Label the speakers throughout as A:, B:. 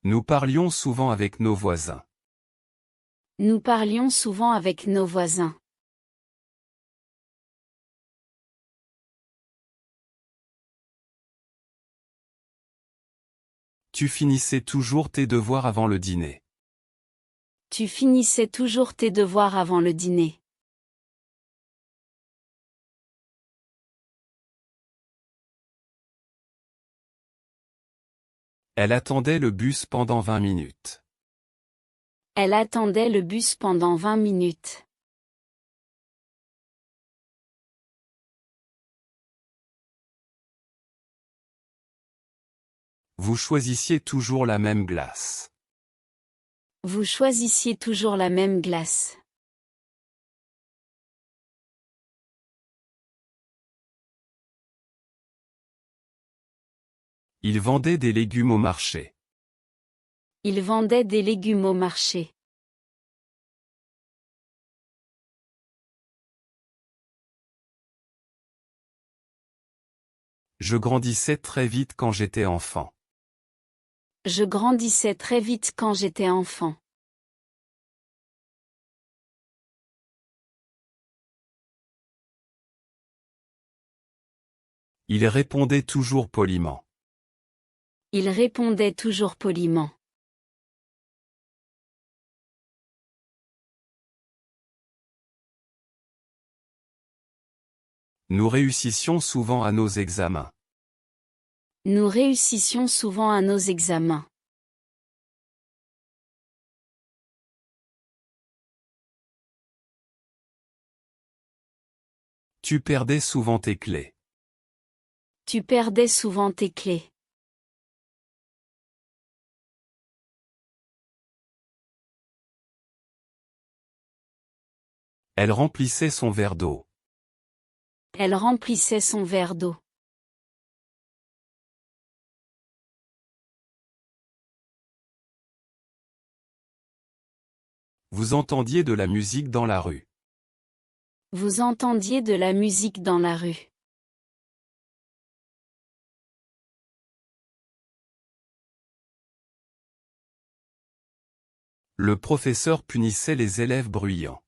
A: Nous parlions souvent avec nos voisins.
B: Nous parlions souvent avec nos voisins.
A: Tu finissais toujours tes devoirs avant le dîner.
B: Tu finissais toujours tes devoirs avant le dîner.
A: Elle attendait le bus pendant 20 minutes.
B: Elle attendait le bus pendant 20 minutes.
A: Vous choisissiez toujours la même glace.
B: Vous choisissiez toujours la même glace.
A: Il vendait des légumes au marché.
B: Il vendait des légumes au marché.
A: Je grandissais très vite quand j'étais enfant.
B: Je grandissais très vite quand j'étais enfant.
A: Il répondait toujours poliment.
B: Il répondait toujours poliment.
A: Nous réussissions souvent à nos examens.
B: Nous réussissions souvent à nos examens.
A: Tu perdais souvent tes clés.
B: Tu perdais souvent tes clés.
A: Elle remplissait son verre d'eau.
B: Elle remplissait son verre d'eau.
A: Vous entendiez de la musique dans la rue.
B: Vous entendiez de la musique dans la rue.
A: Le professeur punissait les élèves bruyants.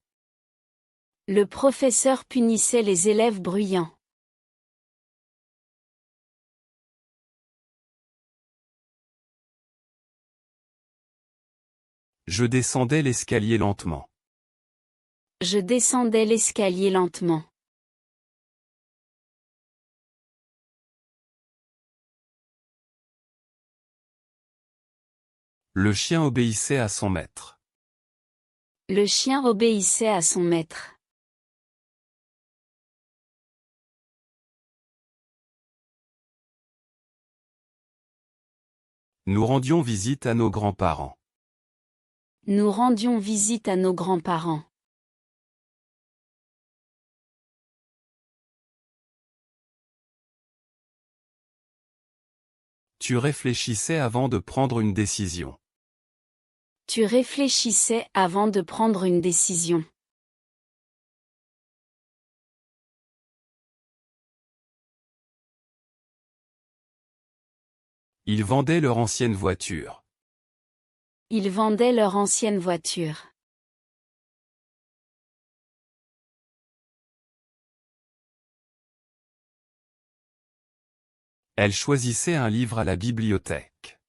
B: Le professeur punissait les élèves bruyants.
A: Je descendais l'escalier lentement.
B: Je descendais l'escalier lentement.
A: Le chien obéissait à son maître.
B: Le chien obéissait à son maître.
A: Nous rendions visite à nos grands-parents.
B: Nous rendions visite à nos grands-parents.
A: Tu réfléchissais avant de prendre une décision.
B: Tu réfléchissais avant de prendre une décision.
A: Ils vendaient leur ancienne voiture.
B: Ils vendaient leur ancienne voiture.
A: Elle choisissait un livre à la bibliothèque.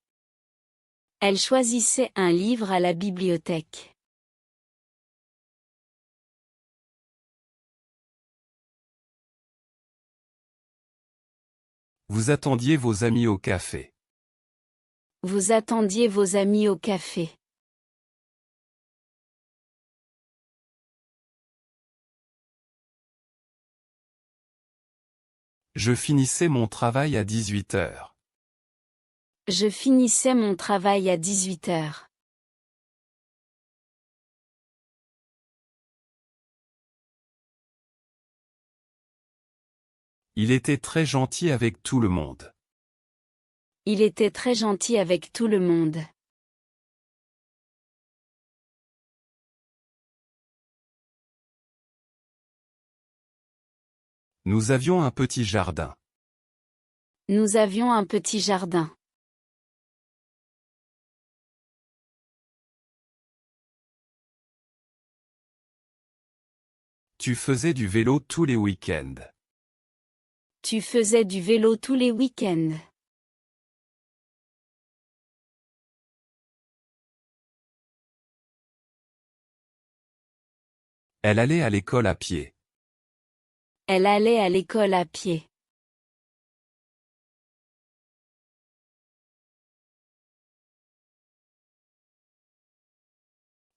B: Elle choisissait un livre à la bibliothèque.
A: Vous attendiez vos amis au café.
B: Vous attendiez vos amis au café.
A: Je finissais mon travail à 18 heures.
B: Je finissais mon travail à 18 heures.
A: Il était très gentil avec tout le monde.
B: Il était très gentil avec tout le monde.
A: Nous avions un petit jardin.
B: Nous avions un petit jardin.
A: Tu faisais du vélo tous les week-ends.
B: Tu faisais du vélo tous les week-ends.
A: Elle allait à l'école à pied.
B: Elle allait à l'école à pied.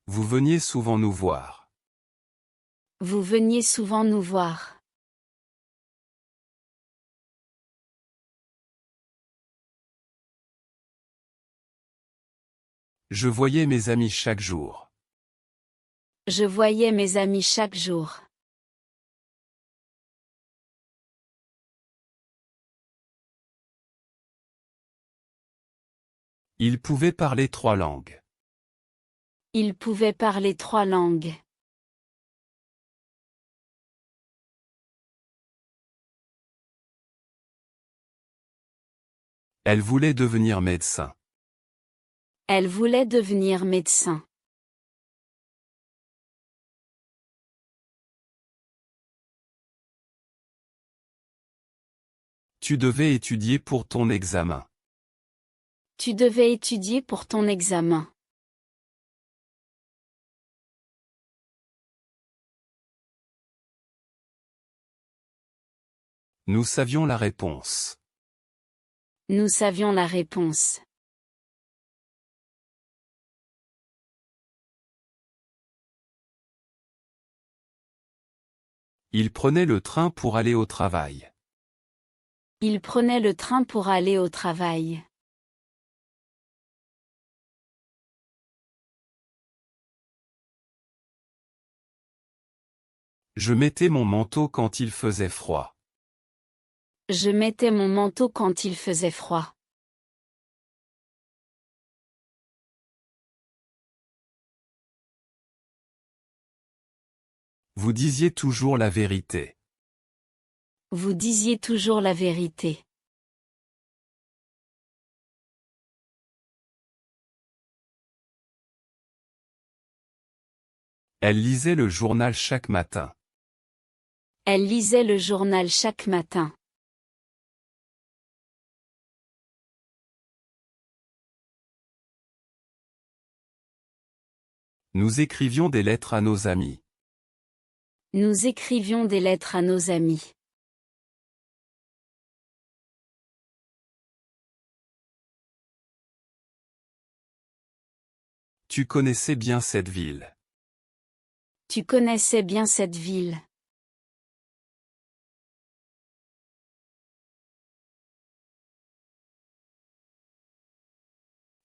A: Vous veniez souvent nous voir.
B: Vous veniez souvent nous voir.
A: Je voyais mes amis chaque jour.
B: Je voyais mes amis chaque jour.
A: Ils pouvaient parler 3 langues.
B: Ils pouvaient parler 3 langues.
A: Elle voulait devenir médecin.
B: Elle voulait devenir médecin.
A: Tu devais étudier pour ton examen.
B: Tu devais étudier pour ton examen.
A: Nous savions la réponse.
B: Nous savions la réponse.
A: Il prenait le train pour aller au travail.
B: Il prenait le train pour aller au travail.
A: Je mettais mon manteau quand il faisait froid.
B: Je mettais mon manteau quand il faisait froid.
A: Vous disiez toujours la vérité.
B: Vous disiez toujours la vérité.
A: Elle lisait le journal chaque matin.
B: Elle lisait le journal chaque matin.
A: Nous écrivions des lettres à nos amis.
B: Nous écrivions des lettres à nos amis.
A: Tu connaissais bien cette ville.
B: Tu connaissais bien cette ville.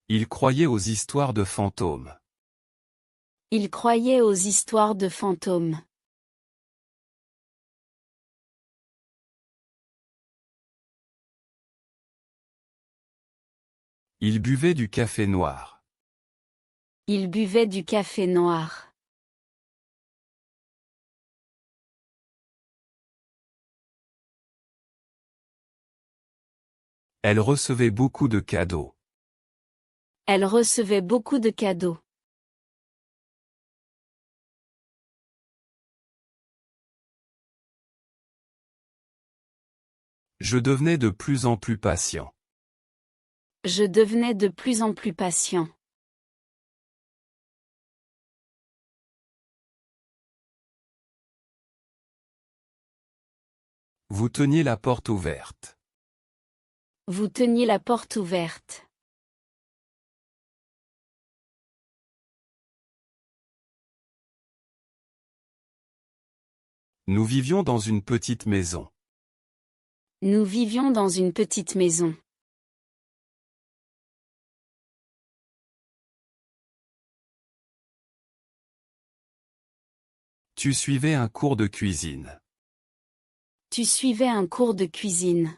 A: Il croyait aux histoires de fantômes.
B: Il croyait aux histoires de fantômes.
A: Il buvait du café noir.
B: Il buvait du café noir.
A: Elle recevait beaucoup de cadeaux.
B: Elle recevait beaucoup de cadeaux.
A: Je devenais de plus en plus patient.
B: Je devenais de plus en plus patient.
A: Vous teniez la porte ouverte.
B: Vous teniez la porte ouverte.
A: Nous vivions dans une petite maison.
B: Nous vivions dans une petite maison.
A: Tu suivais un cours de cuisine.
B: Tu suivais un cours de cuisine.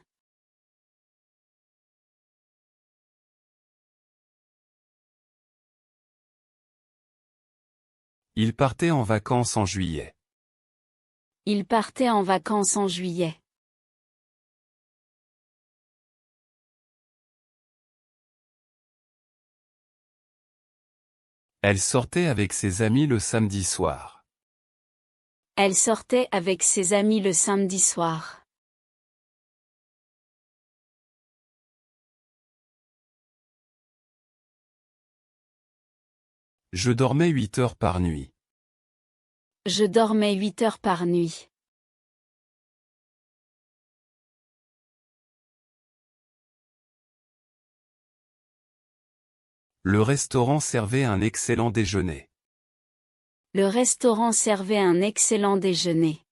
A: Il partait en vacances en juillet.
B: Il partait en vacances en juillet.
A: Elle sortait avec ses amis le samedi soir.
B: Elle sortait avec ses amis le samedi soir.
A: Je dormais 8 heures par nuit.
B: Je dormais 8 heures par nuit.
A: Le restaurant servait un excellent déjeuner.
B: Le restaurant servait un excellent déjeuner.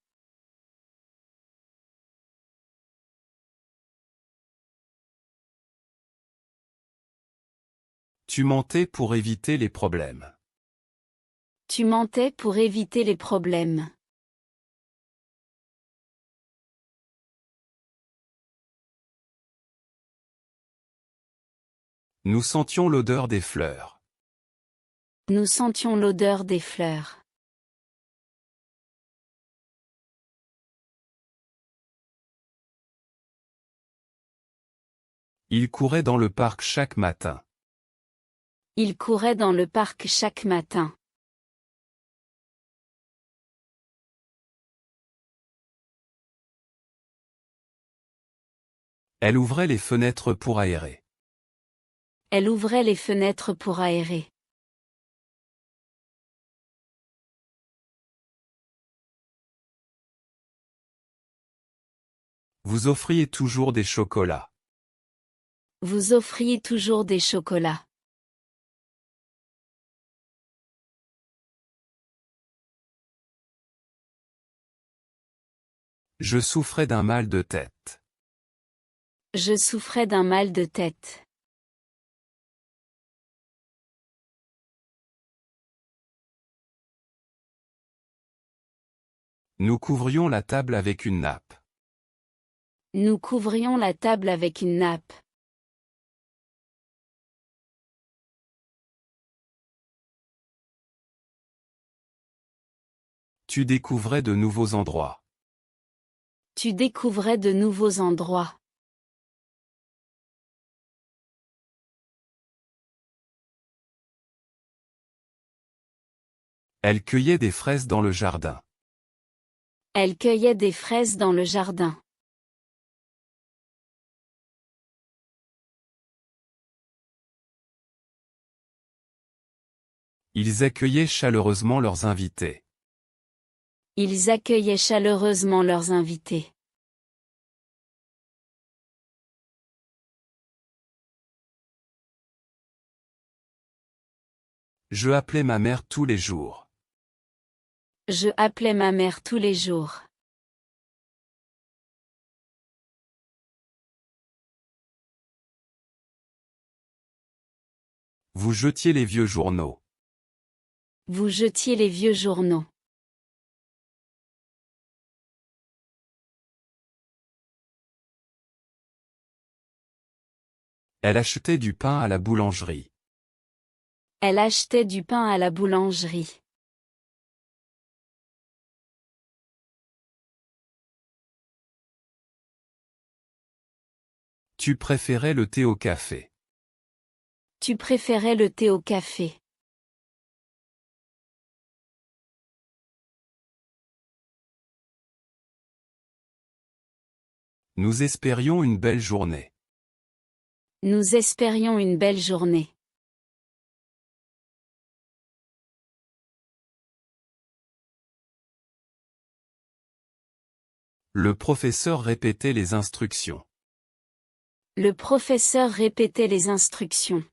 A: Tu mentais pour éviter les problèmes.
B: Tu mentais pour éviter les problèmes.
A: Nous sentions l'odeur des fleurs.
B: Nous sentions l'odeur des fleurs.
A: Il courait dans le parc chaque matin.
B: Il courait dans le parc chaque matin.
A: Elle ouvrait les fenêtres pour aérer.
B: Elle ouvrait les fenêtres pour aérer.
A: Vous offriez toujours des chocolats.
B: Vous offriez toujours des chocolats.
A: Je souffrais d'un mal de tête.
B: Je souffrais d'un mal de tête.
A: Nous couvrions la table avec une nappe.
B: Nous couvrions la table avec une nappe.
A: Tu découvrais de nouveaux endroits.
B: Tu découvrais de nouveaux endroits.
A: Elle cueillait des fraises dans le jardin.
B: Elle cueillait des fraises dans le jardin.
A: Ils accueillaient chaleureusement leurs invités.
B: Ils accueillaient chaleureusement leurs invités.
A: Je appelais ma mère tous les jours.
B: Je appelais ma mère tous les jours.
A: Vous jetiez les vieux journaux.
B: Vous jetiez les vieux journaux.
A: Elle achetait du pain à la boulangerie.
B: Elle achetait du pain à la boulangerie.
A: Tu préférais le thé au café.
B: Tu préférais le thé au café.
A: Nous espérions une belle journée.
B: Nous espérions une belle journée.
A: Le professeur répétait les instructions.
B: Le professeur répétait les instructions.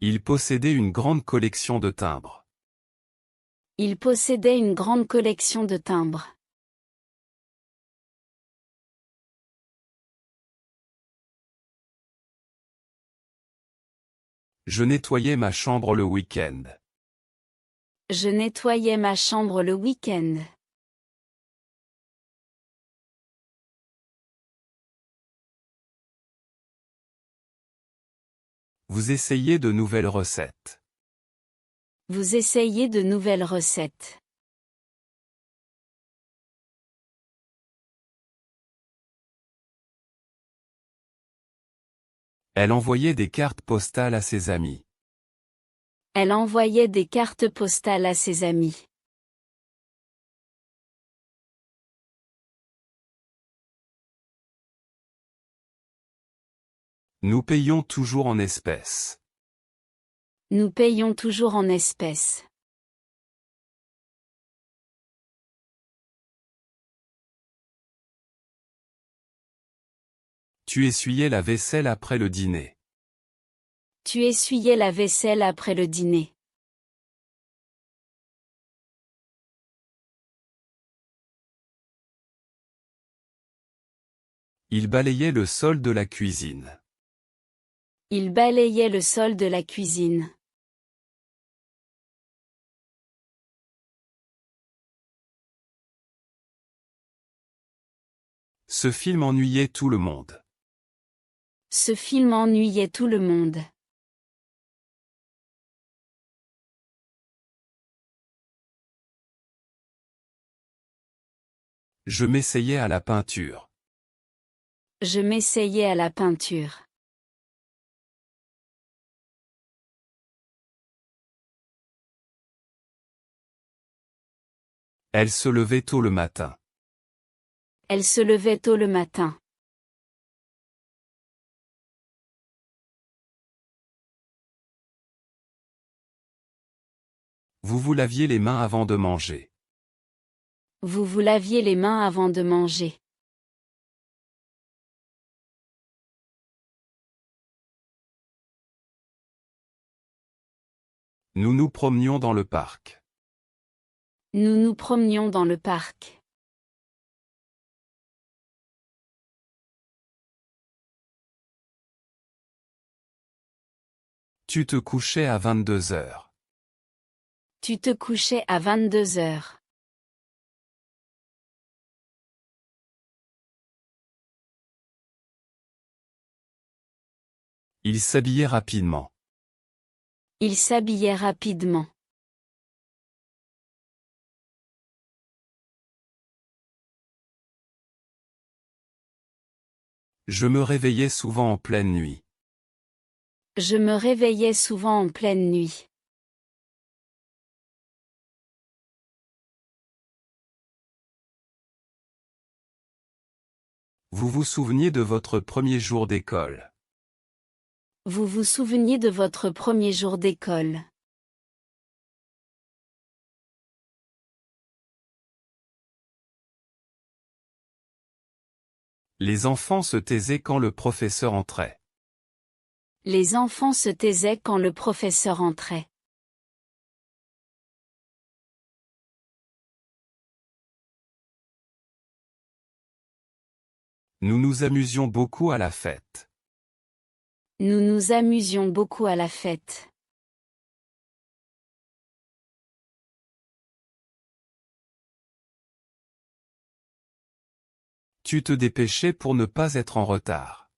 A: Il possédait une grande collection de timbres.
B: Il possédait une grande collection de timbres.
A: Je nettoyais ma chambre le week-end.
B: Je nettoyais ma chambre le week-end.
A: Vous essayiez de nouvelles recettes.
B: Vous essayez de nouvelles recettes.
A: Elle envoyait des cartes postales à ses amis.
B: Elle envoyait des cartes postales à ses amis.
A: Nous payons toujours en espèces.
B: Nous payons toujours en espèces.
A: Tu essuyais la vaisselle après le dîner.
B: Tu essuyais la vaisselle après le dîner.
A: Il balayait le sol de la cuisine.
B: Il balayait le sol de la cuisine.
A: Ce film ennuyait tout le monde.
B: Ce film ennuyait tout le monde.
A: Je m'essayais à la peinture.
B: Je m'essayais à la peinture.
A: Elle se levait tôt le matin.
B: Elle se levait tôt le matin.
A: Vous vous laviez les mains avant de manger.
B: Vous vous laviez les mains avant de manger.
A: Nous nous promenions dans le parc.
B: Nous nous promenions dans le parc.
A: Tu te couchais à 22 heures.
B: Tu te couchais à 22 heures.
A: Il s'habillait rapidement.
B: Il s'habillait rapidement.
A: Je me réveillais souvent en pleine nuit.
B: Je me réveillais souvent en pleine nuit.
A: Vous vous souveniez de votre premier jour d'école.
B: Vous vous souveniez de votre premier jour d'école.
A: Les enfants se taisaient quand le professeur entrait.
B: Les enfants se taisaient quand le professeur entrait.
A: Nous nous amusions beaucoup à la fête.
B: Nous nous amusions beaucoup à la fête.
A: Tu te dépêchais pour ne pas être en retard.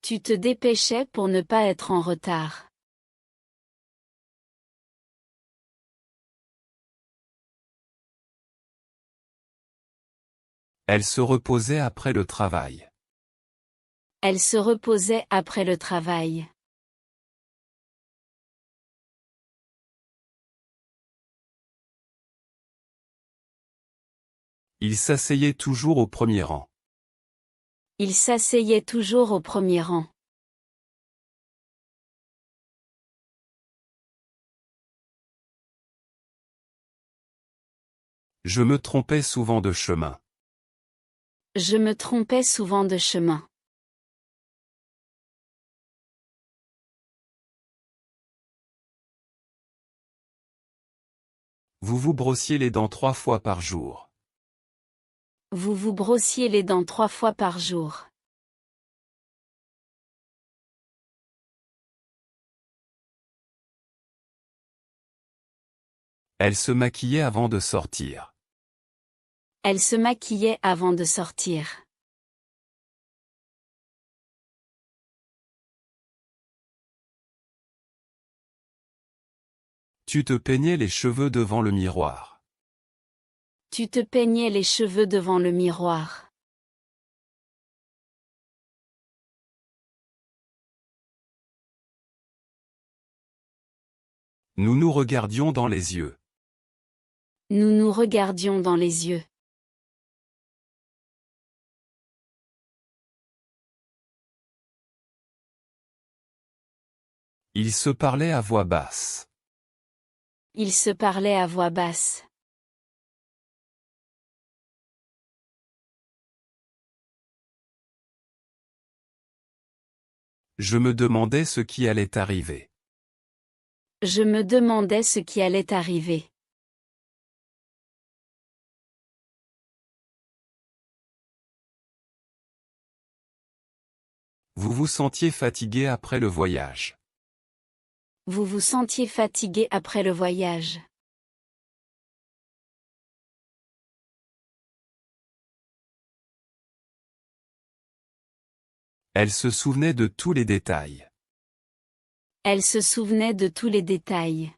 B: Tu te dépêchais pour ne pas être en retard.
A: Elle se reposait après le travail.
B: Elle se reposait après le travail.
A: Il s'asseyait toujours au premier rang.
B: Il s'asseyait toujours au premier rang.
A: Je me trompais souvent de chemin.
B: Je me trompais souvent de chemin.
A: Vous vous brossiez les dents 3 fois par jour.
B: Vous vous brossiez les dents 3 fois par jour.
A: Elle se maquillait avant de sortir.
B: Elle se maquillait avant de sortir.
A: Tu te peignais les cheveux devant le miroir.
B: Tu te peignais les cheveux devant le miroir.
A: Nous nous regardions dans les yeux.
B: Nous nous regardions dans les yeux.
A: Ils se parlaient à voix basse.
B: Ils se parlaient à voix basse.
A: Je me demandais ce qui allait arriver.
B: Je me demandais ce qui allait arriver.
A: Vous vous sentiez fatigué après le voyage.
B: Vous vous sentiez fatigué après le voyage.
A: Elle se souvenait de tous les détails.
B: Elle se souvenait de tous les détails.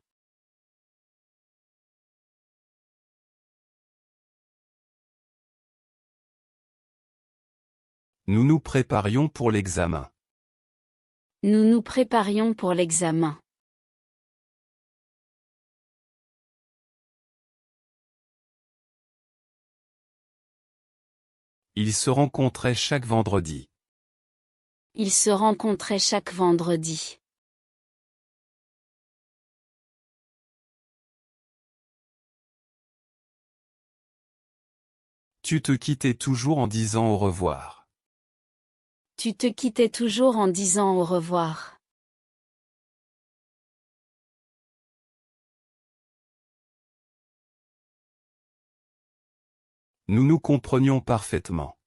A: Nous nous préparions pour l'examen.
B: Nous nous préparions pour l'examen.
A: Ils se rencontraient chaque vendredi.
B: Ils se rencontraient chaque vendredi.
A: Tu te quittais toujours en disant au revoir.
B: Tu te quittais toujours en disant au revoir.
A: Nous nous comprenions parfaitement.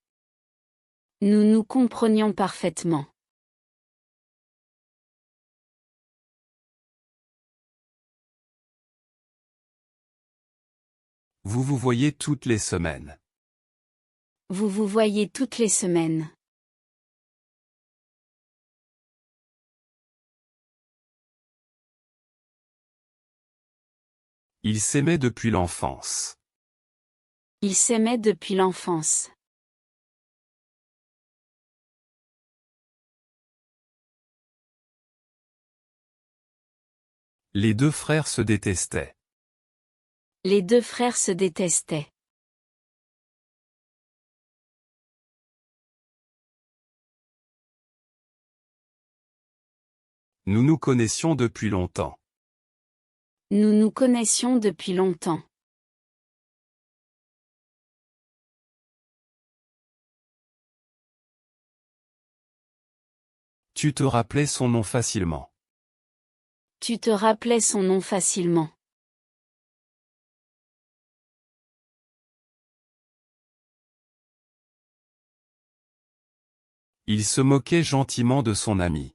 B: Nous nous comprenions parfaitement.
A: Vous vous voyez toutes les semaines.
B: Vous vous voyez toutes les semaines.
A: Ils s'aimaient depuis l'enfance.
B: Ils s'aimaient depuis l'enfance.
A: Les deux frères se détestaient.
B: Les deux frères se détestaient.
A: Nous nous connaissions depuis longtemps.
B: Nous nous connaissions depuis longtemps.
A: Tu te rappelais son nom facilement.
B: Tu te rappelais son nom facilement.
A: Il se moquait gentiment de son ami.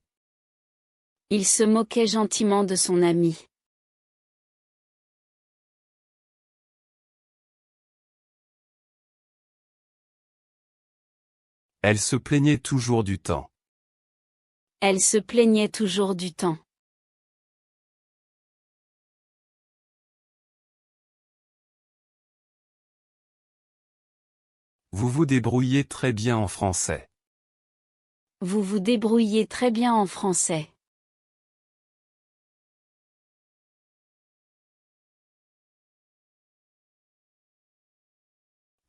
B: Il se moquait gentiment de son ami.
A: Elle se plaignait toujours du temps.
B: Elle se plaignait toujours du temps.
A: Vous vous débrouillez très bien en français.
B: Vous vous débrouillez très bien en français.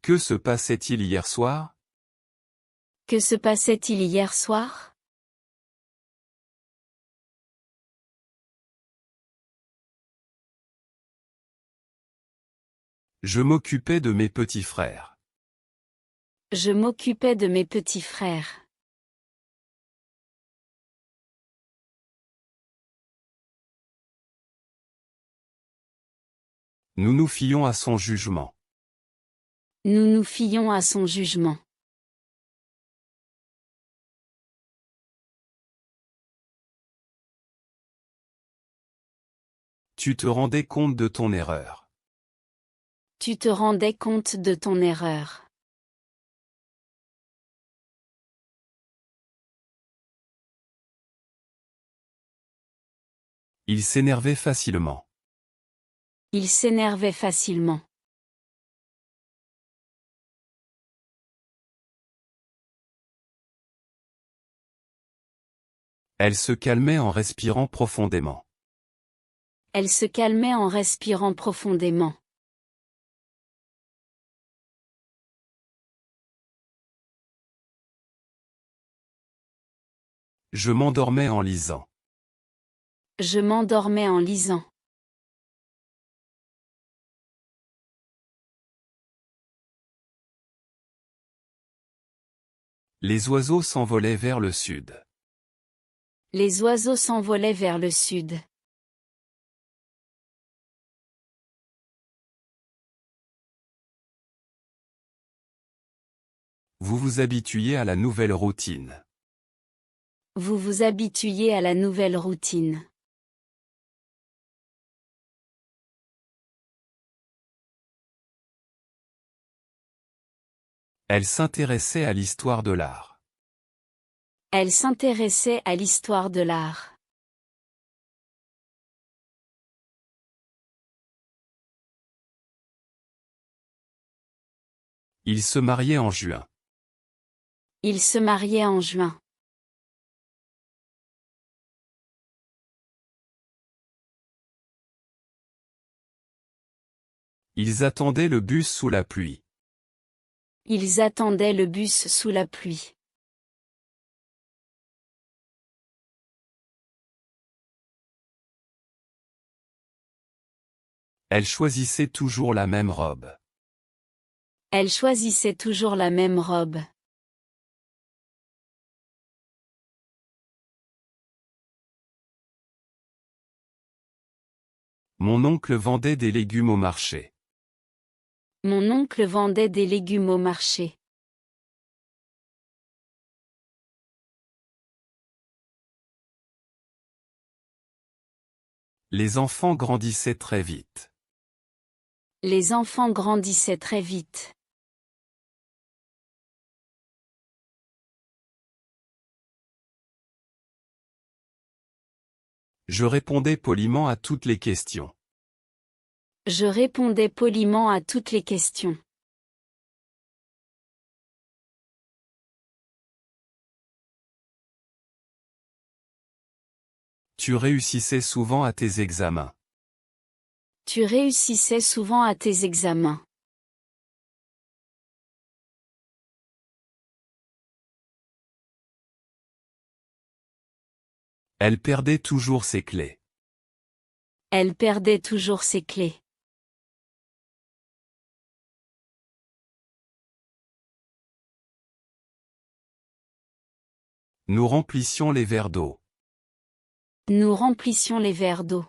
A: Que se passait-il hier soir?
B: Que se passait-il hier soir?
A: Je m'occupais de mes petits frères.
B: Je m'occupais de mes petits frères.
A: Nous nous fions à son jugement.
B: Nous nous fions à son jugement.
A: Tu te rendais compte de ton erreur.
B: Tu te rendais compte de ton erreur.
A: Il s'énervait facilement.
B: Il s'énervait facilement.
A: Elle se calmait en respirant profondément.
B: Elle se calmait en respirant profondément.
A: Je m'endormais en lisant.
B: Je m'endormais en lisant.
A: Les oiseaux s'envolaient vers le sud.
B: Les oiseaux s'envolaient vers le sud.
A: Vous vous habituiez à la nouvelle routine.
B: Vous vous habituiez à la nouvelle routine.
A: Elle s'intéressait à l'histoire de l'art.
B: Elle s'intéressait à l'histoire de l'art.
A: Ils se mariaient en juin.
B: Ils se mariaient en juin.
A: Ils attendaient le bus sous la pluie.
B: Ils attendaient le bus sous la pluie.
A: Elle choisissait toujours la même robe.
B: Elle choisissait toujours la même robe.
A: Mon oncle vendait des légumes au marché.
B: Mon oncle vendait des légumes au marché.
A: Les enfants grandissaient très vite.
B: Les enfants grandissaient très vite.
A: Je répondais poliment à toutes les questions.
B: Je répondais poliment à toutes les questions.
A: Tu réussissais souvent à tes examens.
B: Tu réussissais souvent à tes examens.
A: Elle perdait toujours ses clés.
B: Elle perdait toujours ses clés.
A: Nous remplissions les verres d'eau.
B: Nous remplissions les verres d'eau.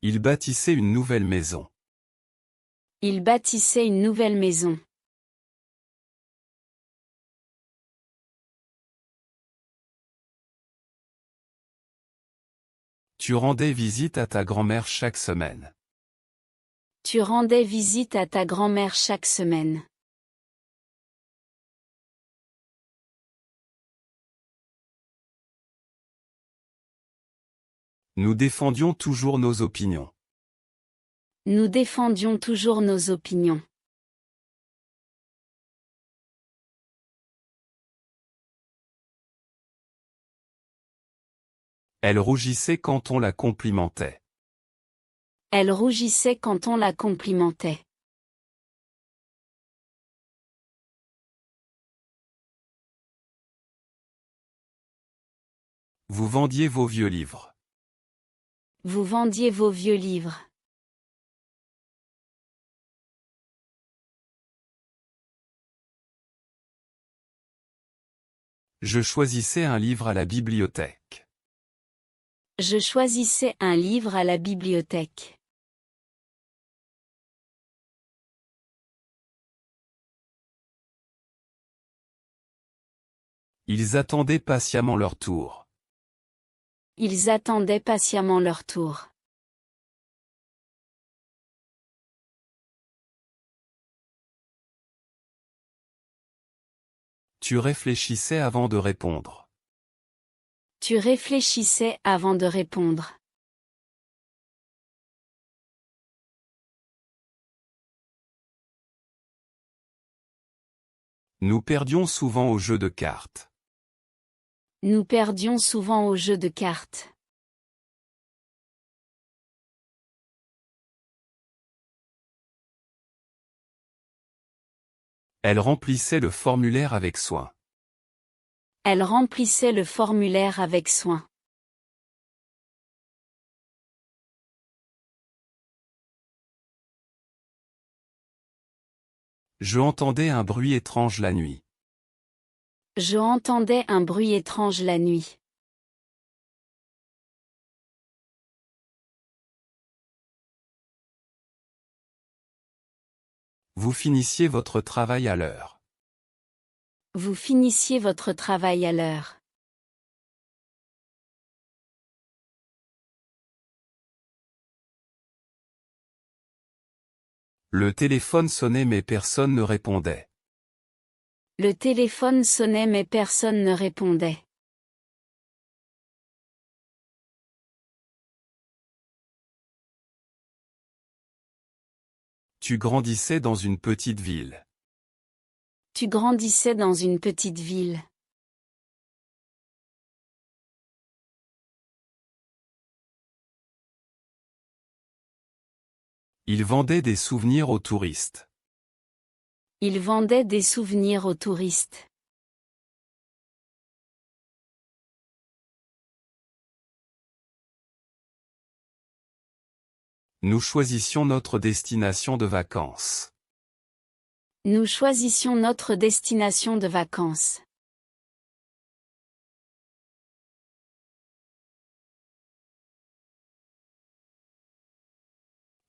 A: Ils bâtissaient une nouvelle maison.
B: Ils bâtissaient une nouvelle maison.
A: Tu rendais visite à ta grand-mère chaque semaine.
B: Tu rendais visite à ta grand-mère chaque semaine.
A: Nous défendions toujours nos opinions.
B: Nous défendions toujours nos opinions.
A: Elle rougissait quand on la complimentait.
B: Elle rougissait quand on la complimentait.
A: Vous vendiez vos vieux livres.
B: Vous vendiez vos vieux livres.
A: Je choisissais un livre à la bibliothèque.
B: Je choisissais un livre à la bibliothèque.
A: Ils attendaient patiemment leur tour.
B: Ils attendaient patiemment leur tour.
A: Tu réfléchissais avant de répondre.
B: Tu réfléchissais avant de répondre.
A: Nous perdions souvent au jeu de cartes.
B: Nous perdions souvent au jeu de cartes.
A: Elle remplissait le formulaire avec soin.
B: Elle remplissait le formulaire avec soin.
A: Je entendais un bruit étrange la nuit.
B: Je entendais un bruit étrange la nuit.
A: Vous finissiez votre travail à l'heure.
B: Vous finissiez votre travail à l'heure.
A: Le téléphone sonnait mais personne ne répondait.
B: Le téléphone sonnait mais personne ne répondait.
A: Tu grandissais dans une petite ville.
B: Tu grandissais dans une petite ville.
A: Il vendait des souvenirs aux touristes.
B: Il vendait des souvenirs aux touristes.
A: Nous choisissions notre destination de vacances.
B: Nous choisissions notre destination de vacances.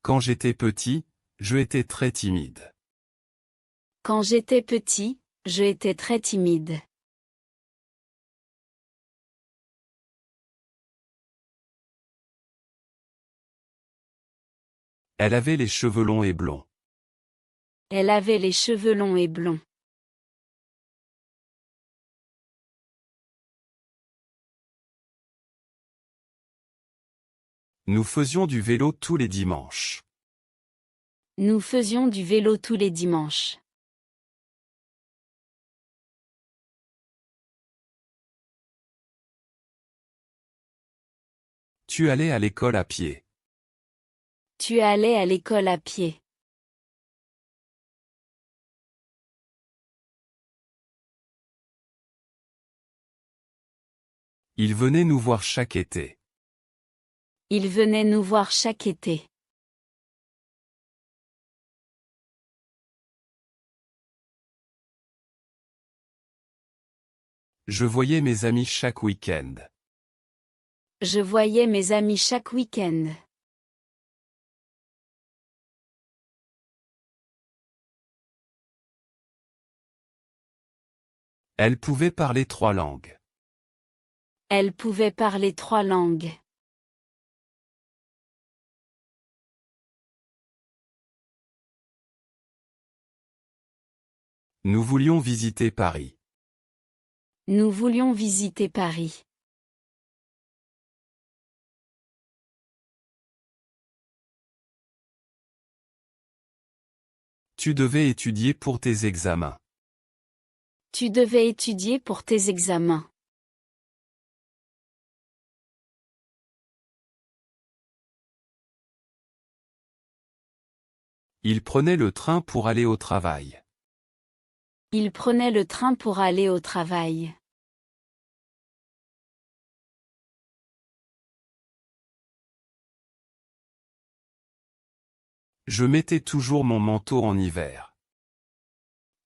A: Quand j'étais petit, je étais très timide.
B: Quand j'étais petit, je étais très timide.
A: Elle avait les cheveux longs et blonds.
B: Elle avait les cheveux longs et blonds.
A: Nous faisions du vélo tous les dimanches.
B: Nous faisions du vélo tous les dimanches.
A: Tu allais à l'école à pied.
B: Tu allais à l'école à pied.
A: Il venait nous voir chaque été.
B: Il venait nous voir chaque été.
A: Je voyais mes amis chaque week-end.
B: Je voyais mes amis chaque week-end.
A: Elle pouvait parler 3 langues.
B: Elle pouvait parler 3 langues.
A: Nous voulions visiter Paris.
B: Nous voulions visiter Paris.
A: Tu devais étudier pour tes examens.
B: Tu devais étudier pour tes examens.
A: Il prenait le train pour aller au travail.
B: Il prenait le train pour aller au travail.
A: Je mettais toujours mon manteau en hiver.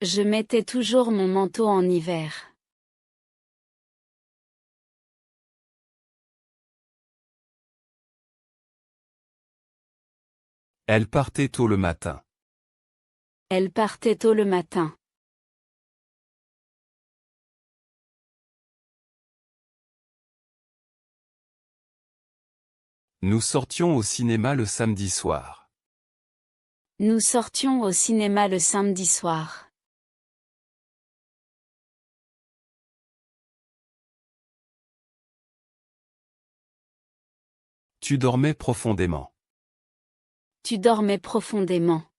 B: Je mettais toujours mon manteau en hiver.
A: Elle partait tôt le matin.
B: Elle partait tôt le matin.
A: Nous sortions au cinéma le samedi soir.
B: Nous sortions au cinéma le samedi soir.
A: Tu dormais profondément.
B: Tu dormais profondément.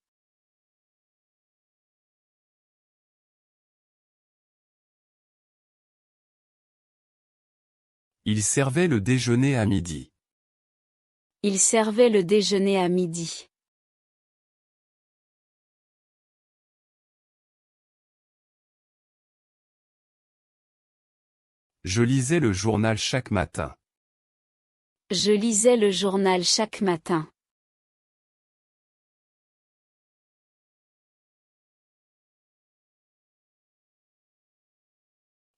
A: Il servait le déjeuner à midi.
B: Il servait le déjeuner à midi.
A: Je lisais le journal chaque matin.
B: Je lisais le journal chaque matin.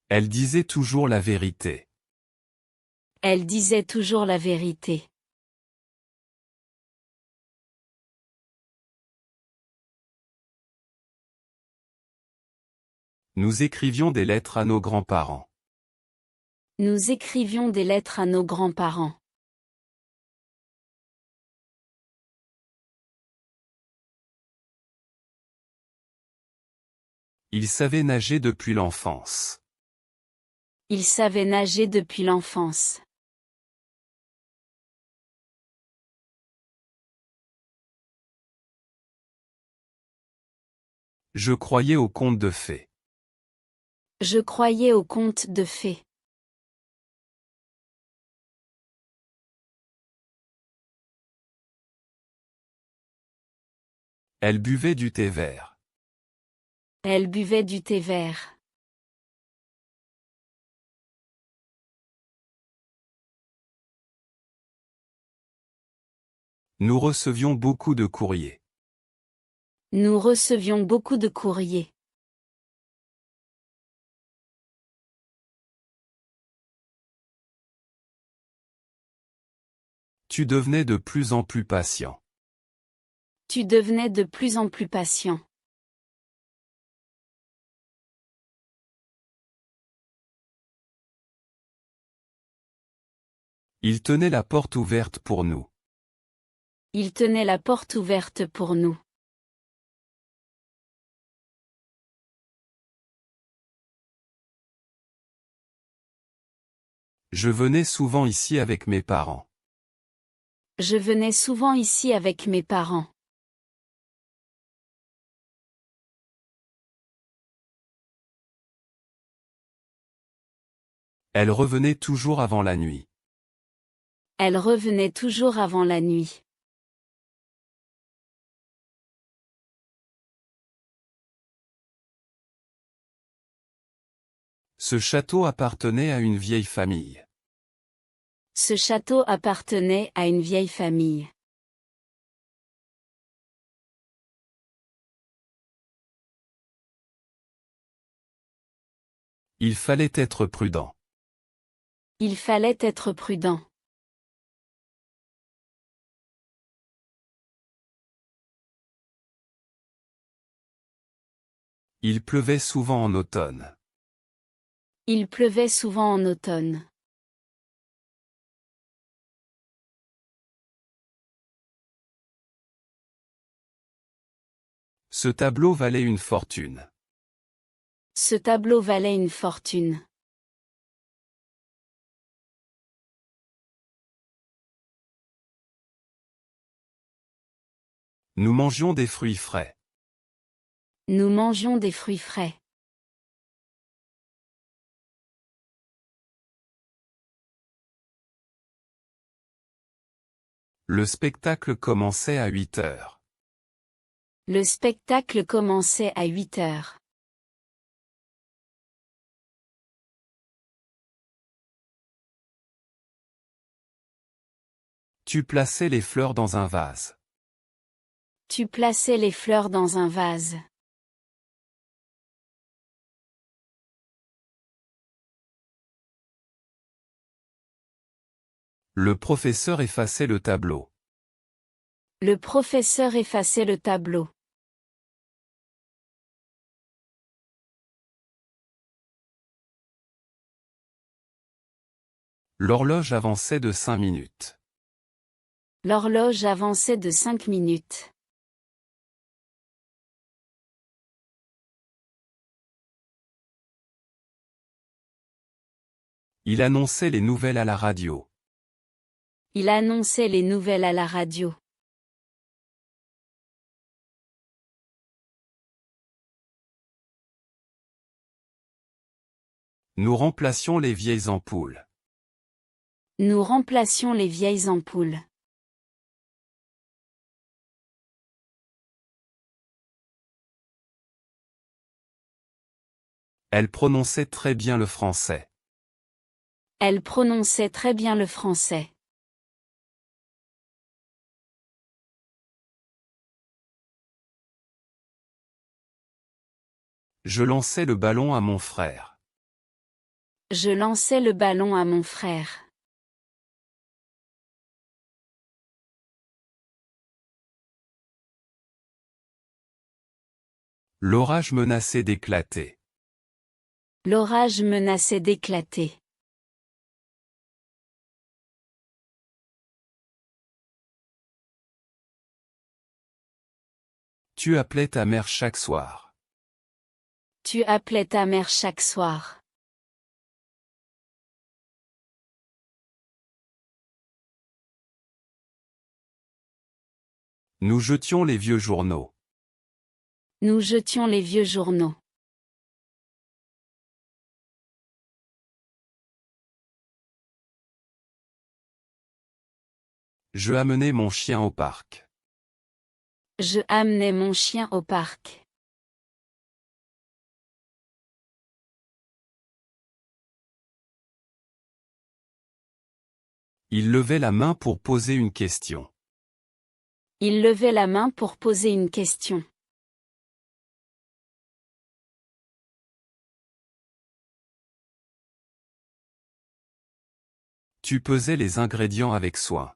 A: Elle disait toujours la vérité.
B: Elle disait toujours la vérité.
A: Nous écrivions des lettres à nos grands-parents.
B: Nous écrivions des lettres à nos grands-parents.
A: Il savait nager depuis l'enfance.
B: Il savait nager depuis l'enfance.
A: Je croyais aux contes de fées.
B: Je croyais aux contes de fées.
A: Elle buvait du thé vert.
B: Elle buvait du thé vert.
A: Nous recevions beaucoup de courriers.
B: Nous recevions beaucoup de courriers.
A: Tu devenais de plus en plus patient.
B: Tu devenais de plus en plus patient.
A: Il tenait la porte ouverte pour nous.
B: Il tenait la porte ouverte pour nous.
A: Je venais souvent ici avec mes parents.
B: Je venais souvent ici avec mes parents.
A: Elle revenait toujours avant la nuit.
B: Elle revenait toujours avant la nuit.
A: Ce château appartenait à une vieille famille.
B: Ce château appartenait à une vieille famille.
A: Il fallait être prudent.
B: Il fallait être prudent.
A: Il pleuvait souvent en automne.
B: Il pleuvait souvent en automne.
A: Ce tableau valait une fortune.
B: Ce tableau valait une fortune.
A: Nous mangions des fruits frais.
B: Nous mangions des fruits frais.
A: Le spectacle commençait à 8 heures.
B: Le spectacle commençait à 8 heures.
A: Tu plaçais les fleurs dans un vase.
B: Tu plaçais les fleurs dans un vase.
A: Le professeur effaçait le tableau.
B: Le professeur effaçait le tableau.
A: L'horloge avançait de 5 minutes.
B: L'horloge avançait de 5 minutes.
A: Il annonçait les nouvelles à la radio.
B: Il annonçait les nouvelles à la radio.
A: Nous remplacions les vieilles ampoules.
B: Nous remplacions les vieilles ampoules.
A: Elle prononçait très bien le français.
B: Elle prononçait très bien le français.
A: Je lançais le ballon à mon frère.
B: Je lançais le ballon à mon frère.
A: L'orage menaçait d'éclater.
B: L'orage menaçait d'éclater.
A: Tu appelais ta mère chaque soir.
B: Tu appelais ta mère chaque soir.
A: Nous jetions les vieux journaux.
B: Nous jetions les vieux journaux.
A: Je amenais mon chien au parc.
B: Je amenais mon chien au parc.
A: Il levait la main pour poser une question.
B: Il levait la main pour poser une question.
A: Tu pesais les ingrédients avec soin.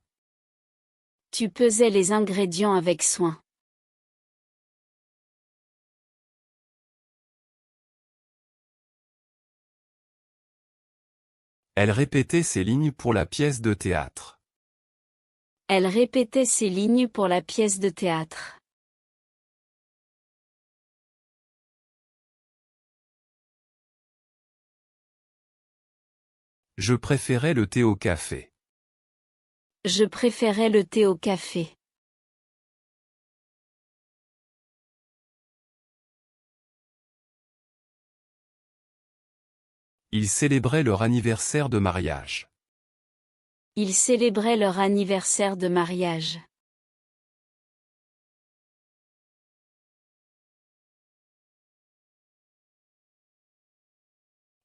B: Tu pesais les ingrédients avec soin.
A: Elle répétait ses lignes pour la pièce de théâtre.
B: Elle répétait ses lignes pour la pièce de théâtre.
A: Je préférais le thé au café.
B: Je préférais le thé au café.
A: Ils célébraient leur anniversaire de mariage.
B: Ils célébraient leur anniversaire de mariage.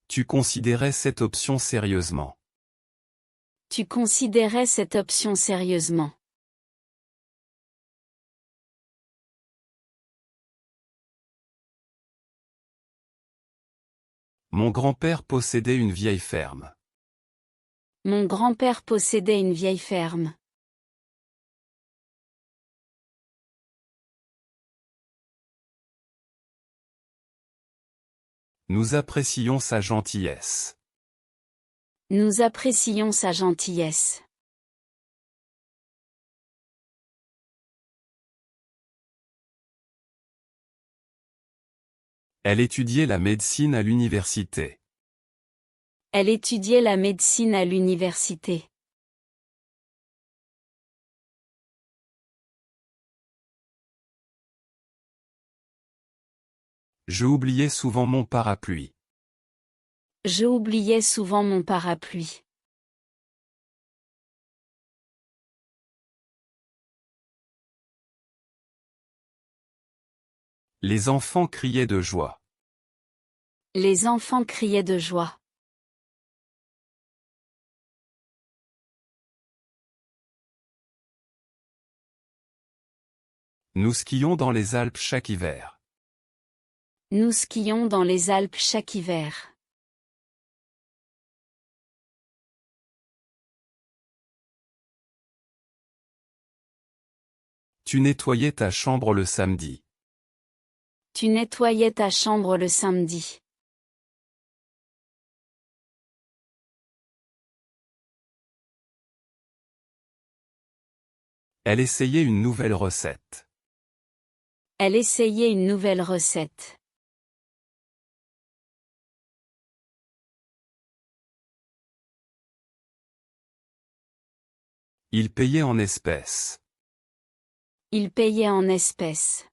A: Tu considérais cette option sérieusement.
B: Tu considérais cette option sérieusement.
A: Mon grand-père possédait une vieille ferme.
B: Mon grand-père possédait une vieille ferme.
A: Nous apprécions sa gentillesse.
B: Nous apprécions sa gentillesse.
A: Elle étudiait la médecine à l'université.
B: Elle étudiait la médecine à l'université.
A: Je oubliais souvent mon parapluie.
B: Je oubliais souvent mon parapluie.
A: Les enfants criaient de joie.
B: Les enfants criaient de joie.
A: Nous skions dans les Alpes chaque hiver.
B: Nous skions dans les Alpes chaque hiver.
A: Tu nettoyais ta chambre le samedi.
B: Tu nettoyais ta chambre le samedi.
A: Elle essayait une nouvelle recette.
B: Elle essayait une nouvelle recette.
A: Il payait en espèces.
B: Il payait en espèces.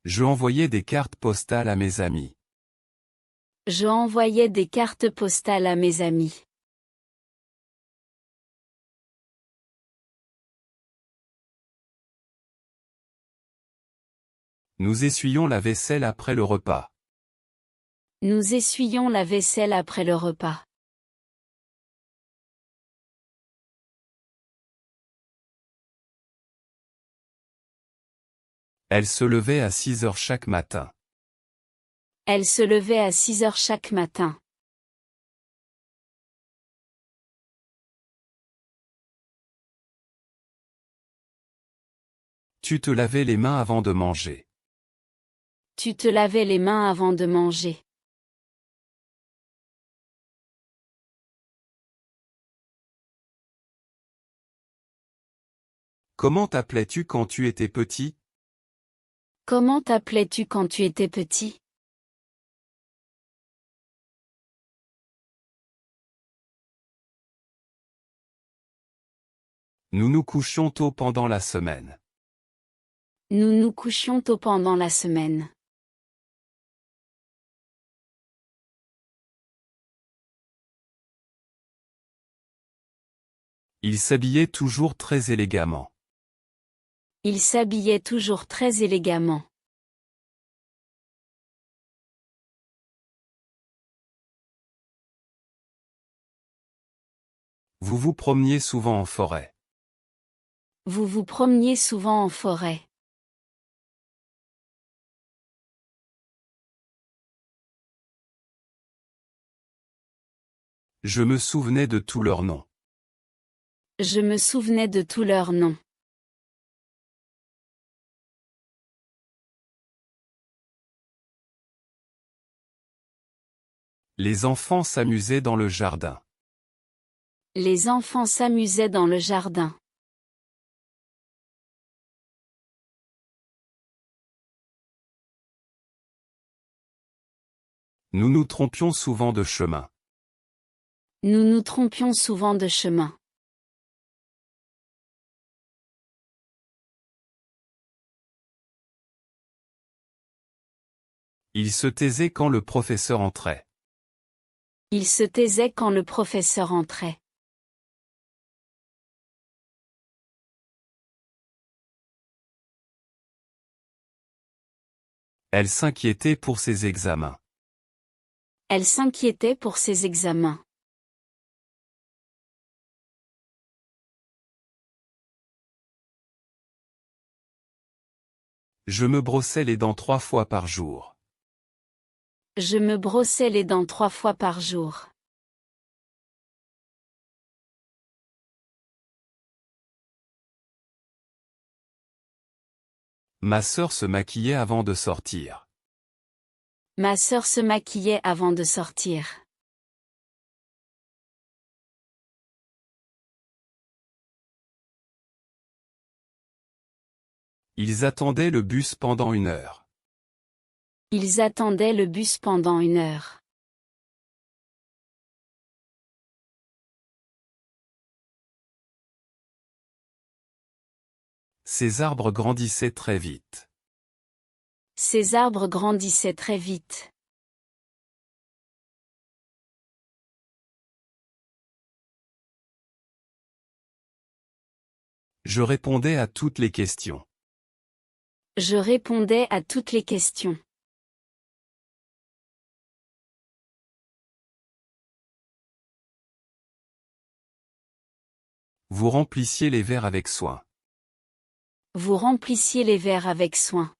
A: Je envoyais des cartes postales à mes amis.
B: Je envoyais des cartes postales à mes amis.
A: Nous essuyions la vaisselle après le repas.
B: Nous essuyions la vaisselle après le repas.
A: Elle se levait à 6 heures chaque matin.
B: Elle se levait à 6 heures chaque matin.
A: Tu te lavais les mains avant de manger.
B: Tu te lavais les mains avant de manger.
A: Comment t'appelais-tu quand tu étais petit?
B: Comment t'appelais-tu quand tu étais petit?
A: Nous nous couchions tôt pendant la semaine.
B: Nous nous couchions tôt pendant la semaine.
A: Il s'habillait toujours très élégamment.
B: Il s'habillait toujours très élégamment.
A: Vous vous promeniez souvent en forêt.
B: Vous vous promeniez souvent en forêt.
A: Je me souvenais de tous leurs noms.
B: Je me souvenais de tous leurs noms.
A: Les enfants s'amusaient dans le jardin.
B: Les enfants s'amusaient dans le jardin.
A: Nous nous trompions souvent de chemin.
B: Nous nous trompions souvent de chemin.
A: Il se taisait quand le professeur entrait.
B: Il se taisait quand le professeur entrait.
A: Elle s'inquiétait pour ses examens.
B: Elle s'inquiétait pour ses examens.
A: Je me brossais les dents 3 fois par jour.
B: Je me brossais les dents 3 fois par jour.
A: Ma sœur se maquillait avant de sortir.
B: Ma sœur se maquillait avant de sortir.
A: Ils attendaient le bus pendant 1 heure.
B: Ils attendaient le bus pendant 1 heure.
A: Ces arbres grandissaient très vite.
B: Ces arbres grandissaient très vite.
A: Je répondais à toutes les questions.
B: Je répondais à toutes les questions.
A: Vous remplissiez les verres avec soin.
B: Vous remplissiez les verres avec soin.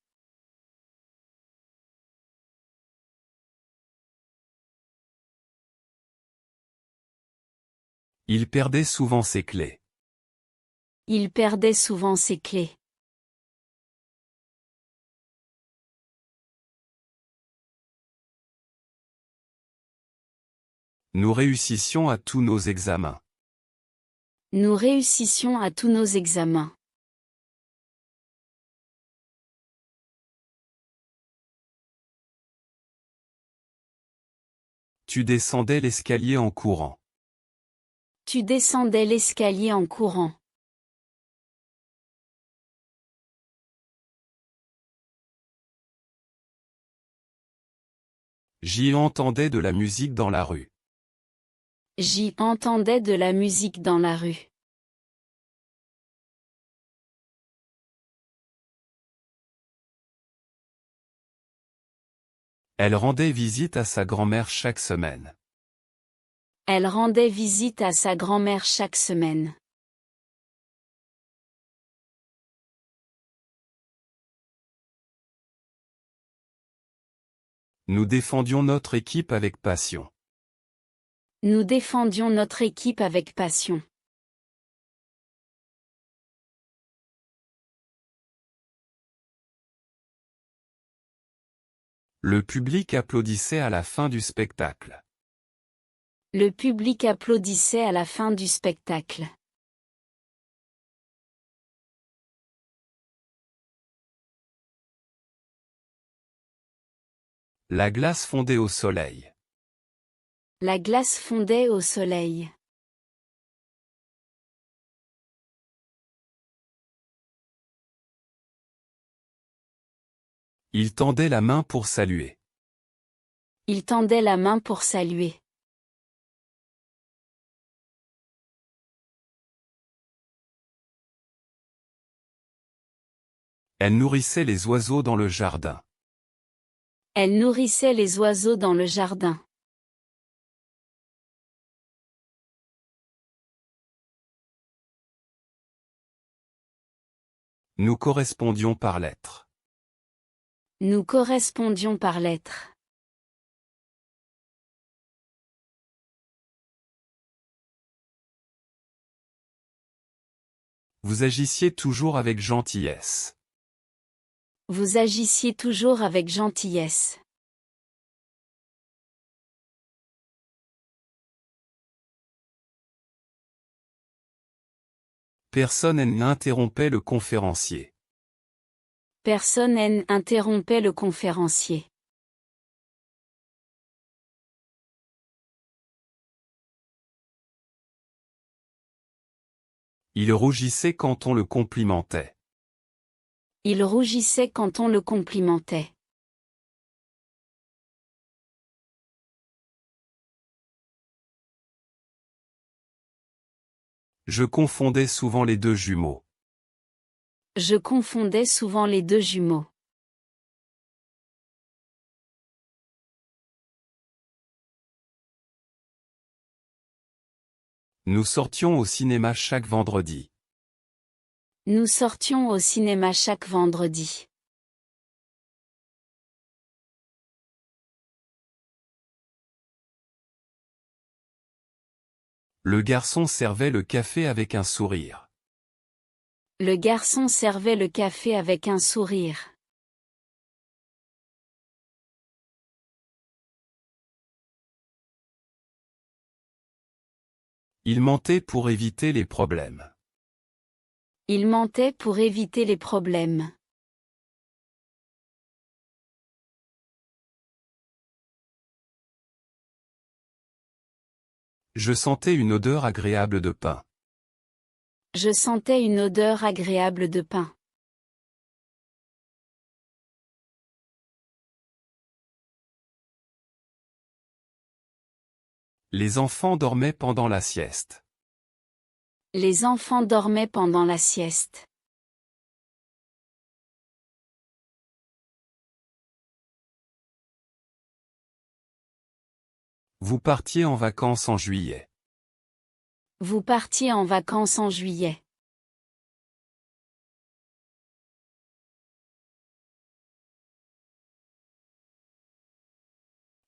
A: Il perdait souvent ses clés.
B: Il perdait souvent ses clés.
A: Nous réussissions à tous nos examens.
B: Nous réussissions à tous nos examens.
A: Tu descendais l'escalier en courant.
B: Tu descendais l'escalier en courant.
A: J'y entendais de la musique dans la rue.
B: J'y entendais de la musique dans la rue.
A: Elle rendait visite à sa grand-mère chaque semaine.
B: Elle rendait visite à sa grand-mère chaque semaine.
A: Nous défendions notre équipe avec passion.
B: Nous défendions notre équipe avec passion.
A: Le public applaudissait à la fin du spectacle.
B: Le public applaudissait à la fin du spectacle.
A: La glace fondait au soleil.
B: La glace fondait au soleil.
A: Il tendait la main pour saluer.
B: Il tendait la main pour saluer.
A: Elle nourrissait les oiseaux dans le jardin.
B: Elle nourrissait les oiseaux dans le jardin.
A: Nous correspondions par lettres.
B: Nous correspondions par lettres.
A: Vous agissiez toujours avec gentillesse.
B: Vous agissiez toujours avec gentillesse.
A: Personne n'interrompait le conférencier.
B: Personne n'interrompait le conférencier.
A: Il rougissait quand on le complimentait.
B: Il rougissait quand on le complimentait.
A: Je confondais souvent les deux jumeaux.
B: Je confondais souvent les deux jumeaux.
A: Nous sortions au cinéma chaque vendredi.
B: Nous sortions au cinéma chaque vendredi.
A: Le garçon servait le café avec un sourire.
B: Le garçon servait le café avec un sourire.
A: Il mentait pour éviter les problèmes.
B: Il mentait pour éviter les problèmes.
A: Je sentais une odeur agréable de pain.
B: Je sentais une odeur agréable de pain.
A: Les enfants dormaient pendant la sieste.
B: Les enfants dormaient pendant la sieste.
A: Vous partiez en vacances en juillet.
B: Vous partiez en vacances en juillet.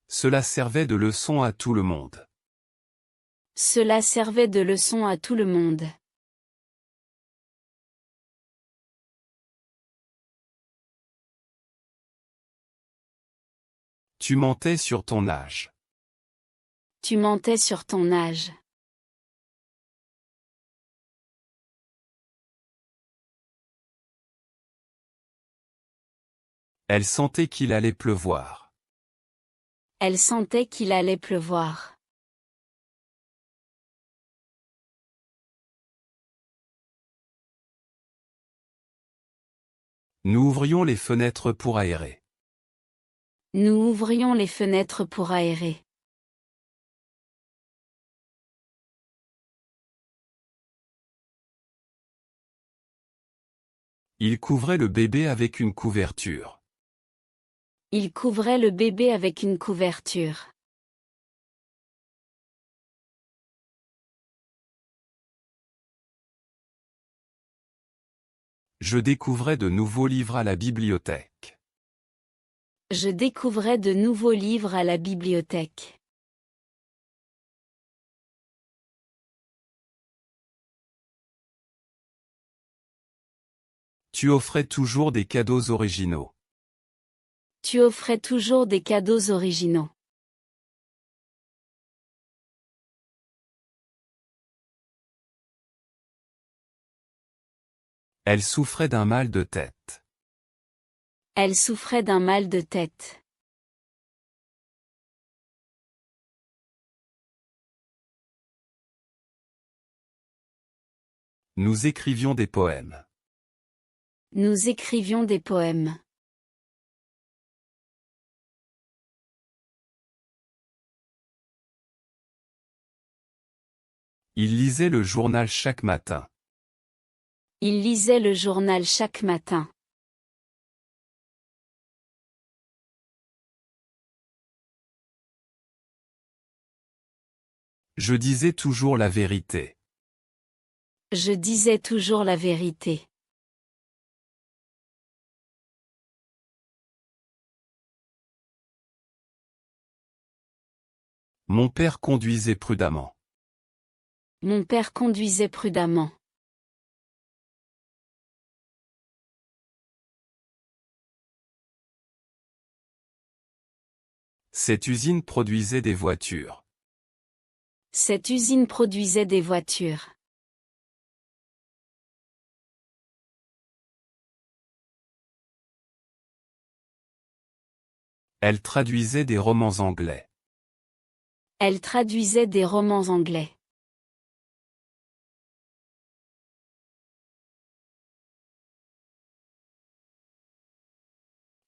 A: Cela servait de leçon à tout le monde.
B: Cela servait de leçon à tout le monde.
A: Tu mentais sur ton âge.
B: Tu mentais sur ton âge.
A: Elle sentait qu'il allait pleuvoir.
B: Elle sentait qu'il allait pleuvoir.
A: Nous ouvrions les fenêtres pour aérer.
B: Nous ouvrions les fenêtres pour aérer.
A: Il couvrait le bébé avec une couverture.
B: Il couvrait le bébé avec une couverture.
A: Je découvrais de nouveaux livres à la bibliothèque.
B: Je découvrais de nouveaux livres à la bibliothèque.
A: Tu offrais toujours des cadeaux originaux.
B: Tu offrais toujours des cadeaux originaux.
A: Elle souffrait d'un mal de tête.
B: Elle souffrait d'un mal de tête.
A: Nous écrivions des poèmes.
B: Nous écrivions des poèmes.
A: Il lisait le journal chaque matin.
B: Il lisait le journal chaque matin.
A: Je disais toujours la vérité.
B: Je disais toujours la vérité.
A: Mon père conduisait prudemment.
B: Mon père conduisait prudemment.
A: Cette usine produisait des voitures.
B: Cette usine produisait des voitures.
A: Elle traduisait des romans anglais.
B: Elle traduisait des romans anglais.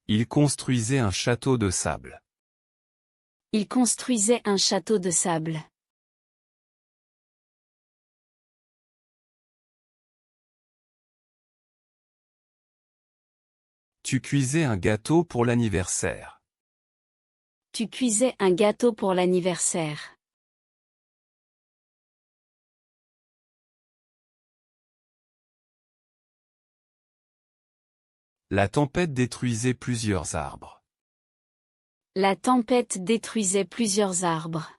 A: Il construisait un château de sable.
B: Il construisait un château de sable.
A: Tu cuisais un gâteau pour l'anniversaire.
B: Tu cuisais un gâteau pour l'anniversaire.
A: La tempête détruisait plusieurs arbres.
B: La tempête détruisait plusieurs arbres.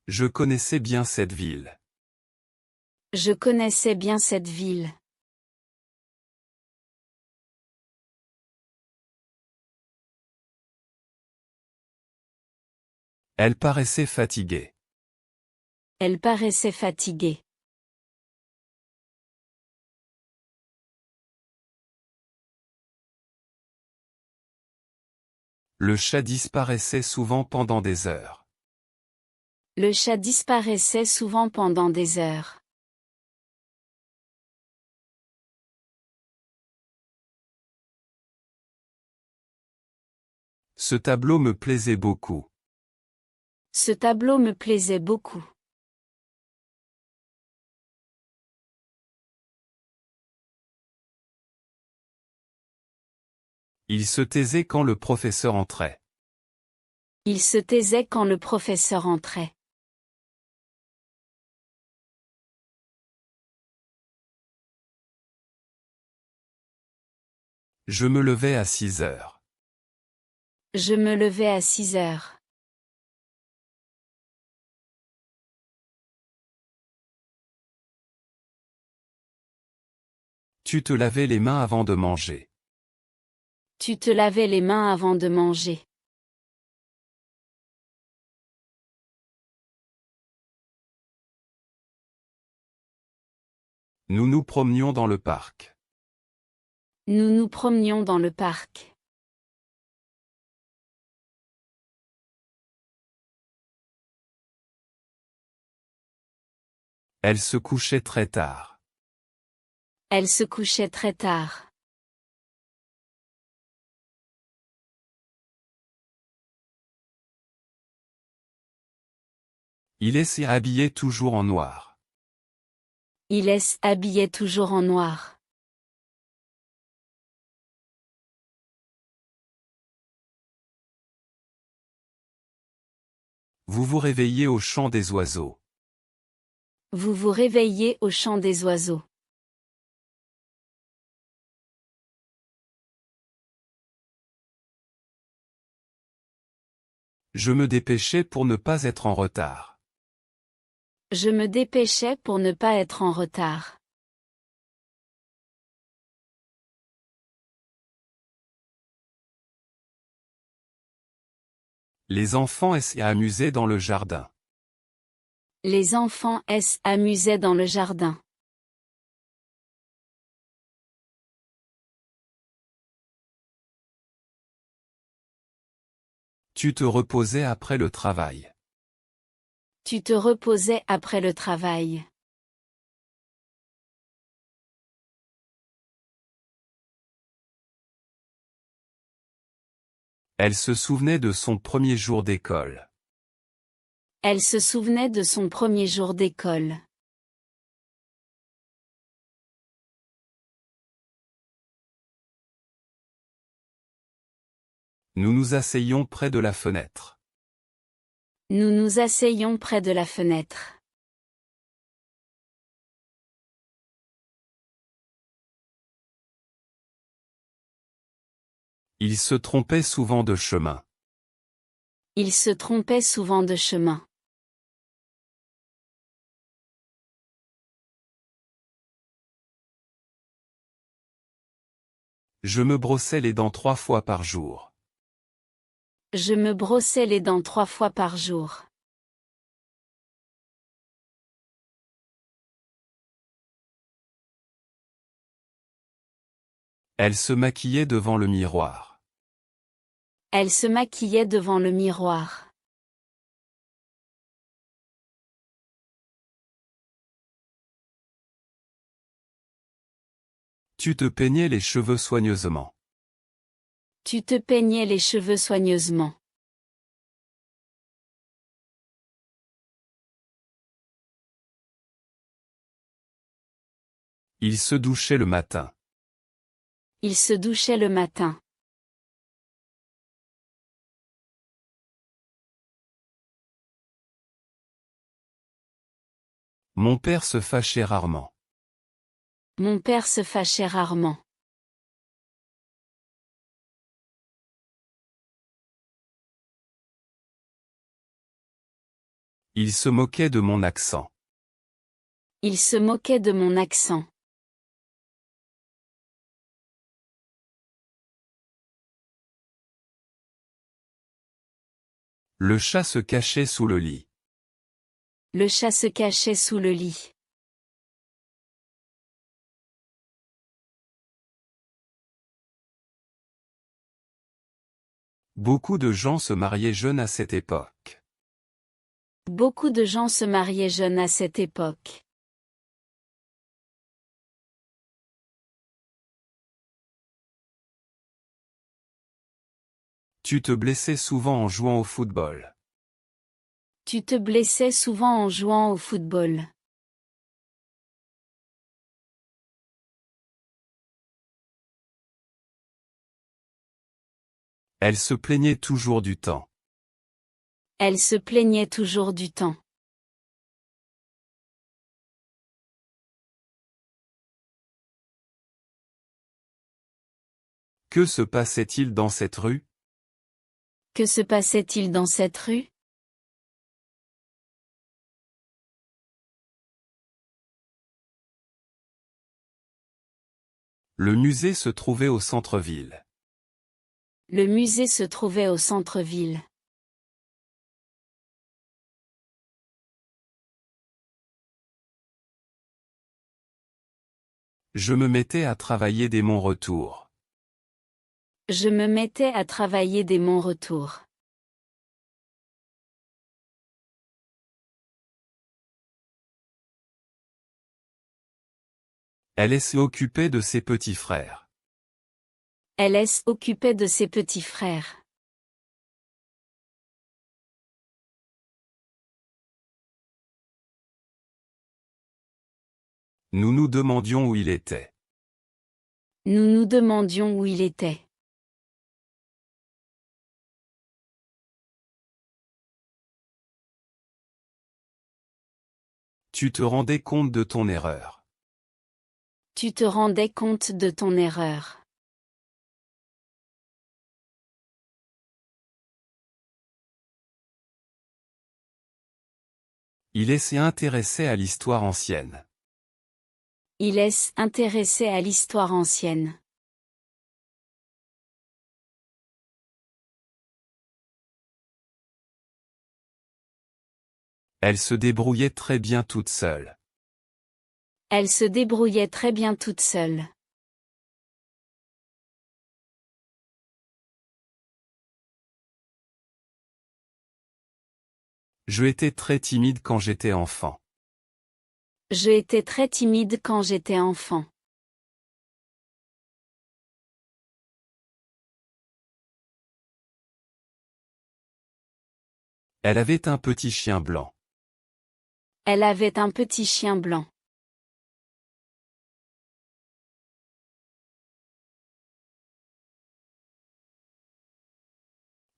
A: Je connaissais bien cette ville.
B: Je connaissais bien cette ville.
A: Elle paraissait fatiguée.
B: Elle paraissait fatiguée.
A: Le chat disparaissait souvent pendant des heures.
B: Le chat disparaissait souvent pendant des heures.
A: Ce tableau me plaisait beaucoup.
B: Ce tableau me plaisait beaucoup.
A: Il se taisait quand le professeur entrait.
B: Il se taisait quand le professeur entrait.
A: Je me levais à 6 heures.
B: Je me levais à 6 heures.
A: Tu te lavais les mains avant de manger.
B: Tu te lavais les mains avant de manger.
A: Nous nous promenions dans le parc.
B: Nous nous promenions dans le parc.
A: Elle se couchait très tard.
B: Elle se couchait très tard.
A: Il est habillé toujours en noir.
B: Il est habillé toujours en noir.
A: Vous vous réveillez au chant des oiseaux.
B: Vous vous réveillez au chant des oiseaux.
A: Je me dépêchais pour ne pas être en retard.
B: Je me dépêchais pour ne pas être en retard.
A: Les enfants s'amusaient dans le jardin.
B: Les enfants s'amusaient dans le jardin.
A: Tu te reposais après le travail.
B: Tu te reposais après le travail.
A: Elle se souvenait de son premier jour d'école.
B: Elle se souvenait de son premier jour d'école.
A: Nous nous asseyions près de la fenêtre.
B: Nous nous asseyions près de la fenêtre.
A: Il se trompait souvent de chemin.
B: Il se trompait souvent de chemin.
A: Je me brossais les dents 3 fois par jour.
B: Je me brossais les dents 3 fois par jour.
A: Elle se maquillait devant le miroir.
B: Elle se maquillait devant le miroir.
A: Tu te peignais les cheveux soigneusement.
B: Tu te peignais les cheveux soigneusement.
A: Il se douchait le matin.
B: Il se douchait le matin.
A: Mon père se fâchait rarement.
B: Mon père se fâchait rarement.
A: Il se moquait de mon accent.
B: Il se moquait de mon accent.
A: Le chat se cachait sous le lit.
B: Le chat se cachait sous le lit.
A: Beaucoup de gens se mariaient jeunes à cette époque.
B: Beaucoup de gens se mariaient jeunes à cette époque.
A: Tu te blessais souvent en jouant au football.
B: Tu te blessais souvent en jouant au football.
A: Elle se plaignait toujours du temps.
B: Elle se plaignait toujours du temps.
A: Que se passait-il dans cette rue?
B: Que se passait-il dans cette rue?
A: Le musée se trouvait au centre-ville.
B: Le musée se trouvait au centre-ville.
A: Je me mettais à travailler dès mon retour.
B: Je me mettais à travailler dès mon retour.
A: Elle s'est occupée de ses petits frères.
B: Elle s'occupait de ses petits frères.
A: Nous nous demandions où il était.
B: Nous nous demandions où il était.
A: Tu te rendais compte de ton erreur.
B: Tu te rendais compte de ton erreur.
A: Il s'est intéressé à l'histoire ancienne.
B: Il s'intéressait à l'histoire ancienne.
A: Elle se débrouillait très bien toute seule.
B: Elle se débrouillait très bien toute seule.
A: Je étais très timide quand j'étais enfant.
B: Je étais très timide quand j'étais enfant.
A: Elle avait un petit chien blanc.
B: Elle avait un petit chien blanc.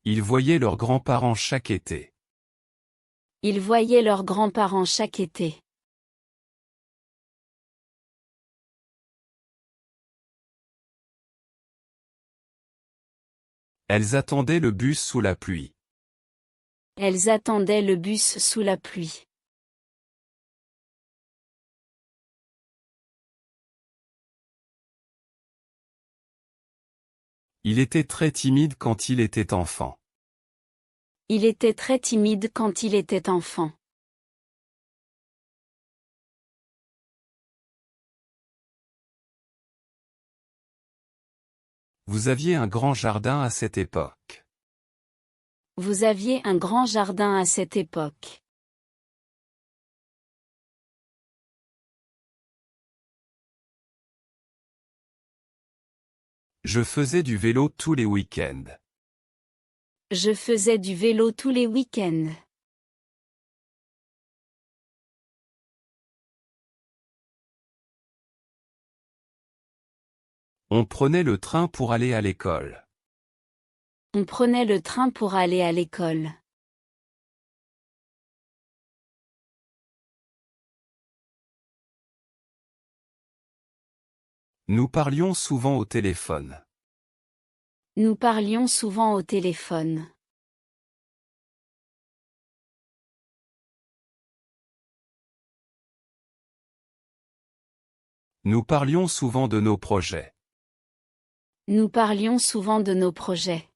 A: Ils voyaient leurs grands-parents chaque été.
B: Ils voyaient leurs grands-parents chaque été.
A: Elles attendaient le bus sous la pluie.
B: Elles attendaient le bus sous la pluie.
A: Il était très timide quand il était enfant.
B: Il était très timide quand il était enfant.
A: Vous aviez un grand jardin à cette époque.
B: Vous aviez un grand jardin à cette époque.
A: Je faisais du vélo tous les week-ends.
B: Je faisais du vélo tous les week-ends.
A: On prenait le train pour aller à l'école.
B: On prenait le train pour aller à l'école.
A: Nous parlions souvent au téléphone.
B: Nous parlions souvent au téléphone.
A: Nous parlions souvent de nos projets.
B: Nous parlions souvent de nos projets.